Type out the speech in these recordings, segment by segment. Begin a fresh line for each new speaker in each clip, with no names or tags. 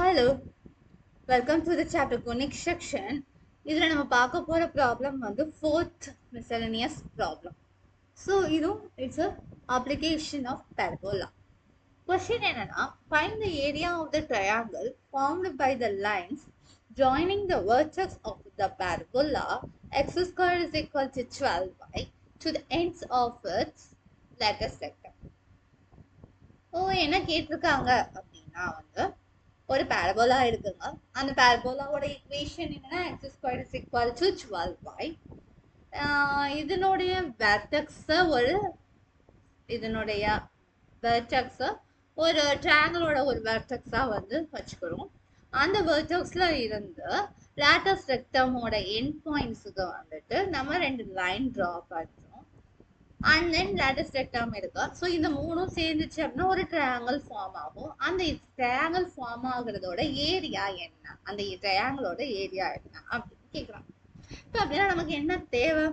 Hello, welcome to the chapter conic section. இதில் நம்ம பார்க்க போகிற ப்ராப்ளம் வந்து fourth miscellaneous problem. So, it's a application of parabola. Question என்னன்னா, find the area of the triangle formed by the lines joining the vertex of the parabola x squared is equal to 12y to the ends of its lattice rectum. என்ன கேட்டிருக்காங்க அப்படின்னா வந்து ஒரு parabola இருக்குங்க. அந்த பேரபோலாவோட equation என்னன்னா x squared is equal to 12y. இதனுடைய வெர்டெக்ஸ ஒரு ட்ரையாங்கிளோட ஒரு வெர்டெக்ஸா வந்து வச்சுக்கிறோம். அந்த வெர்டெக்ஸ்ல இருந்து லேட்டஸ்ட் ரெக்டமோட எண்ட் பாயிண்ட்ஸுக்கு வந்துட்டு நம்ம ரெண்டு லைன் ட்ரா பண்ணுறோம். அண்ட் தென் லேட்டஸ்ட் ரெக்டாம் இருக்கா. ஸோ இந்த மூணும் சேர்ந்துச்சு அப்படின்னா ஒரு ட்ரையாங்கிள் ஃபார்ம் ஆகும். அந்த ட்ரையாங்கிள் ஃபார்ம் ஆகுறதோட ஏரியா என்ன, அந்த ட்ரையாங்கிளோட ஏரியா என்ன அப்படின்னு கேட்குறாங்க. இப்போ அப்படின்னா நமக்கு என்ன தேவை?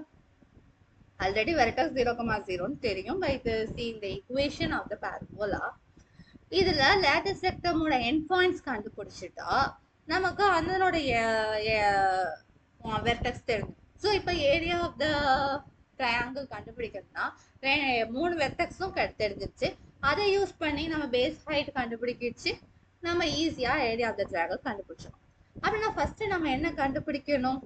ஆல்ரெடி வெர்டெக்ஸ் 0,0ன்னு தெரியும். பை இந்த ஈக்குவேஷன் ஆஃப் த பேரபோலா இதுல லேட்டஸ்ட் ரெக்டமோட எண்ட் பாயிண்ட்ஸ் கண்டுபிடிச்சிட்டா நமக்கு அதனுடைய வெர்டெக்ஸ் தெரியும். ஸோ இப்போ ஏரியா ஆஃப் த ட்ரையாங்கிள் கண்டுபிடிக்கிறதுனா மூணு வெர்டெக்ஸும் தெரிஞ்சிருச்சு. அதை யூஸ் பண்ணி நம்ம பேஸ் ஹைட் கண்டுபிடிக்கிச்சு நம்ம ஈஸியா ஏரியா ஆஃப் த ட்ரையாங்கிள் கண்டுபிடிச்சோம். அப்படின்னா ஃபர்ஸ்ட் நம்ம என்ன கண்டுபிடிக்கணும்?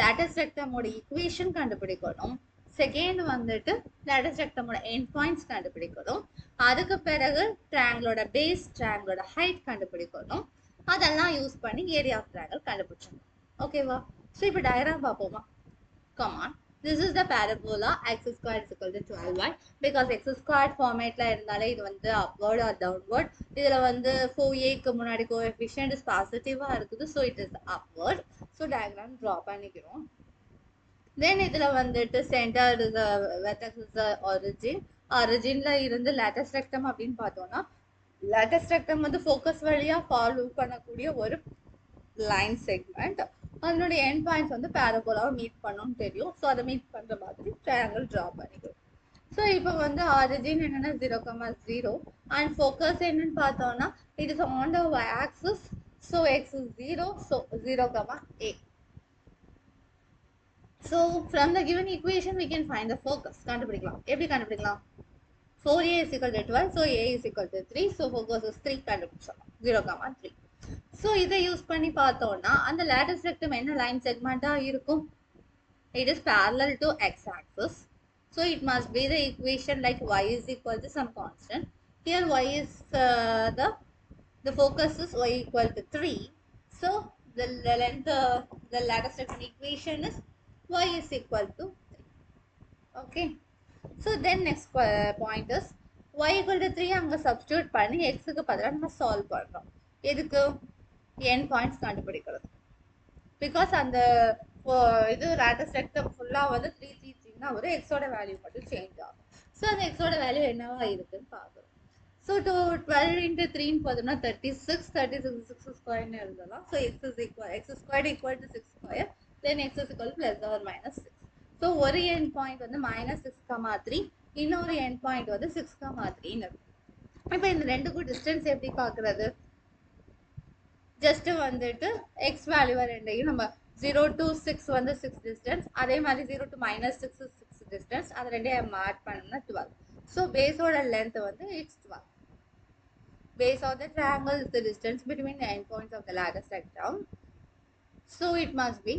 லேட்டஸ்ட் ரெக்டமோட ஈக்குவேஷன் கண்டுபிடிக்கணும். செகண்ட் வந்துட்டு லேட்டஸ்ட் ரெக்டமோட எண்ட் பாயிண்ட்ஸ் கண்டுபிடிக்கணும். அதுக்கு பிறகு ட்ரையாங்கிளோட பேஸ், ட்ரையாங்கிளோட ஹைட் கண்டுபிடிக்கணும். அதெல்லாம் யூஸ் பண்ணி ஏரியா ஆஃப் ட்ரையாங்கிள் கண்டுபிடிச்சோம். ஓகேவா? ஸோ இப்போ டயக்ராம் பார்ப்போமா? Come on. This is the parabola x squared is equal to 12y. Because x squared format இருந்தாலே இது வந்து upward or downward. இதில் வந்து 4a முன்னாடி coefficient is positive இருக்குது. So it is upward. So diagram draw பண்ணிக்கிறோம். Then இதில் வந்துட்டு center is the vertex is the origin. Originல இருந்து lattice rectum அப்படின்னு பார்த்தோம்னா lattice rectum வந்து focus வழியா follow பண்ணக்கூடிய ஒரு line segment. அதனுடைய எண்ட் பாயிண்ட்ஸ் வந்து பேரபோலாவை மீட் பண்ணணும்னு தெரியும். ஸோ அதை மீட் பண்ணுற மாதிரி ட்ரையாங்கிள் ட்ரா பண்ணிக்கிறோம். ஸோ இப்போ வந்து ஆரிஜின் என்னன்னா 0,0 அண்ட் ஃபோக்கஸ் என்னன்னு பார்த்தோம்னா it is on the y axis. So x is 0, so 0,a. So from the given equation we can find the focus. கண்டுபிடிக்கலாம். எப்படி கண்டுபிடிக்கலாம்? 4a is equal to 12, so a is equal to 3, so focus is 3 கண்டுபிடிச்சோம். 0,3. So இதை use பண்ணி பார்த்தோம்னா அந்த latest rectum என்ன line செக்மெண்டா இருக்கும்? It is parallel to x axis. So it must be the equation like y is equal to some constant. Here y is the focus is y equal to 3. So the length the lattice rectum equation is y is equal to 3. Okay. So then next point is y equal to 3 அங்க substitute பண்ணி x க்கு பதிலா நம்ம solve பண்றோம். எதுக்கு? End points கண்டுபிடிக்கிறது. Because அந்த இது லேட்டஸ்ட் ரெக்டம் ஃபுல்லாக வந்து 3 ஒரு எக்ஸோட வேல்யூ மட்டும் சேஞ்ச் ஆகும். ஸோ அந்த எக்ஸோட வேல்யூ என்னவா இருக்குன்னு பார்க்குறோம். ஸோ 12 into 3 பார்த்தோம்னா 36, 36 6 ஸ்கொயர்னு எழுதலாம். So x squared equal to 6 square, then x is equal to plus or minus 6. So ஒரு எண்ட் பாயிண்ட் வந்து -6,3, இன்னொரு எண்ட் பாயிண்ட் வந்து 6,3ன்னு இருக்கும். இப்போ இந்த ரெண்டுக்கும் டிஸ்டன்ஸ் எப்படி பார்க்குறது? ஜஸ்ட் வந்துட்டு எக்ஸ் வேல்யூ ரெண்டையும் நம்ம 0 to 6 வந்து 6 டிஸ்டன்ஸ், அதே மாதிரி 0 to -6 6 டிஸ்டன்ஸ், அது ரெண்டையும் ஆட் பண்ணோம்னா 12. ஸோ பேஸோட லென்த் வந்து it's 12. Base of the triangle is the distance between the endpoints of the lattice rectum. So it must be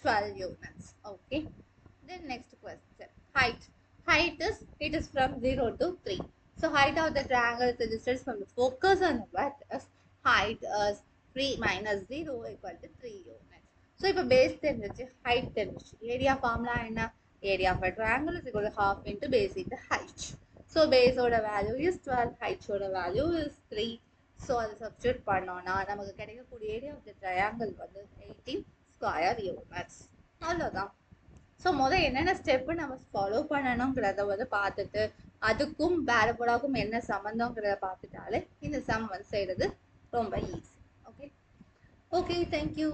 12 units. Okay. Then next question. Height. Height is, it is from 0 to 3. So height of the triangle is the distance from the focus on the vertex. Height is 3 minus 0 equal to 3 units. So இப்போ base தெரிஞ்சிச்சு, height தெரிஞ்சிச்சு. Area formula என்ன? Area of a triangle is equal to half into base into height. So base ஓட value is 12, height ஓட value is 3. So அதை substitute பண்ணோம்னா நமக்கு கிடைக்கக்கூடிய area of the triangle வந்து 18 square units. அவ்வளோதான். ஸோ முதல் என்னென்ன ஸ்டெப்பு நம்ம ஃபாலோ பண்ணணுங்கிறத வந்து பார்த்துட்டு அதுக்கும் பேரபோலாவுக்கும் என்ன சம்மந்தங்கிறத பார்த்துட்டாலே இந்த சம் வந்து செய்கிறது ரொம்ப ஈஸி. Okay, thank you.